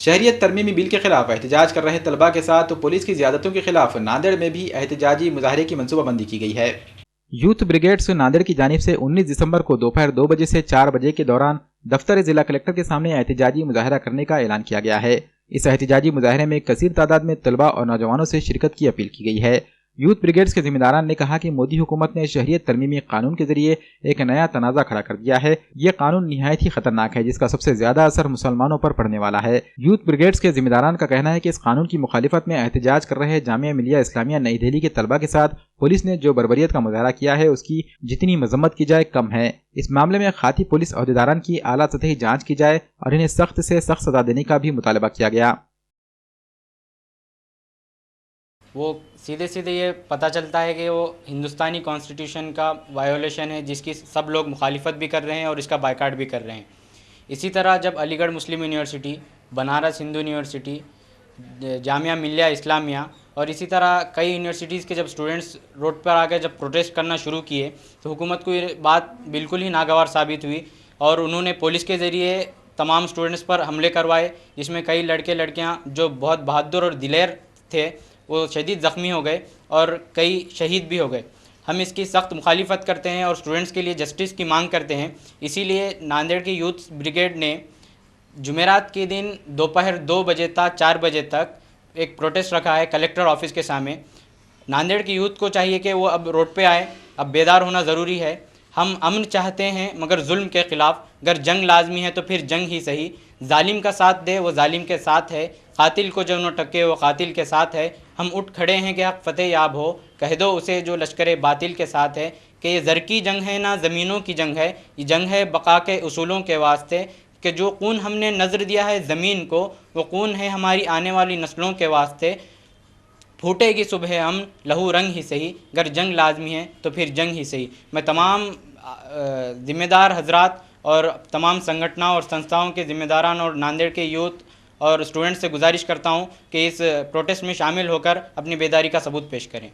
शहरियत तरमीमी bill के खिलाफ एहतजाज कर रहे तलबा के साथ तो पुलिस की ज़्यादतियों के खिलाफ नांदेड़ में भी एहतजाजी मुजाहरे की मनसूबाबंदी की गई है। यूथ ब्रिगेड्स नांदेड़ की जानिब से 19 दिसंबर को दोपहर 2 बजे से 4 बजे के दौरान दफ्तर जिला कलेक्टर के सामने एहतजाजी मुजाहरा करने का ऐलान किया गया है। इस एहतजाजी मुजाहरे में कसीर तादाद में तलबा और नौजवानों से शिरकत की अपील की गई है। यूथ ब्रिगेड्स के जिम्मेदारान ने कहा कि मोदी हुकूमत ने शहरियत तरमीमी कानून के जरिए एक नया तनाज़ा खड़ा कर दिया है। ये कानून निहायत ही खतरनाक है, जिसका सबसे ज्यादा असर मुसलमानों पर पड़ने वाला है। यूथ ब्रिगेड्स के जिम्मेदारान का कहना है कि इस कानून की मुखालिफत में एहतजाज कर रहे जामिया मिलिया इस्लामिया नई दिल्ली के तलबा के साथ पुलिस ने जो बर्बरियत का मुजाहरा किया है उसकी जितनी मजम्मत की जाए कम है। इस मामले में खाती पुलिस अहदेदारान की आला सतही जाँच की जाए और इन्हें सख्त से सख्त सजा देने का भी मुतालबा किया गया। वो सीधे सीधे ये पता चलता है कि वो हिंदुस्तानी कॉन्स्टिट्यूशन का वायोलेशन है, जिसकी सब लोग मुखालिफत भी कर रहे हैं और इसका बायकाट भी कर रहे हैं। इसी तरह जब अलीगढ़ मुस्लिम यूनिवर्सिटी, बनारस हिंदू यूनिवर्सिटी, जामिया मिलिया इस्लामिया और इसी तरह कई यूनिवर्सिटीज़ के जब स्टूडेंट्स रोड पर आकर जब प्रोटेस्ट करना शुरू किए तो हुकूमत को ये बात बिल्कुल ही नागवार साबित हुई और उन्होंने पुलिस के ज़रिए तमाम स्टूडेंट्स पर हमले करवाए, जिसमें कई लड़के लड़कियां जो बहुत बहादुर और दिलेर थे वो शदीद ज़ख्मी हो गए और कई शहीद भी हो गए। हम इसकी सख्त मुखालिफत करते हैं और स्टूडेंट्स के लिए जस्टिस की मांग करते हैं। इसीलिए नांदेड़ की यूथ ब्रिगेड ने जुमेरात के दिन दोपहर 2 बजे तक 4 बजे तक एक प्रोटेस्ट रखा है कलेक्टर ऑफिस के सामने। नांदेड़ की यूथ को चाहिए कि वो अब रोड पे आए, अब बेदार होना ज़रूरी है। हम अमन चाहते हैं मगर जुल्म के ख़िलाफ़, अगर जंग लाजमी है तो फिर जंग ही सही। जालिम का साथ दे वो जालिम के साथ है, कातिल को जो न टके वो कातिल के साथ है। हम उठ खड़े हैं कि हक़ फ़तेह याब हो, कह दो उसे जो लश्कर बातिल के साथ है कि ये ज़र की जंग है ना ज़मीनों की जंग है, ये जंग है बका के उसूलों के वास्ते। कि जो खून हमने नज़र दिया है ज़मीन को वो खून है हमारी आने वाली नस्लों के वास्ते। फूटेगी सुबह हम लहू रंग ही सही, अगर जंग लाजमी है तो फिर जंग ही सही। मैं तमाम ज़िम्मेदार हजरात और तमाम संगठनों और संस्थाओं के ज़िम्मेदारान और नांदेड़ के यूथ और स्टूडेंट से गुजारिश करता हूं कि इस प्रोटेस्ट में शामिल होकर अपनी बेदारी का सबूत पेश करें।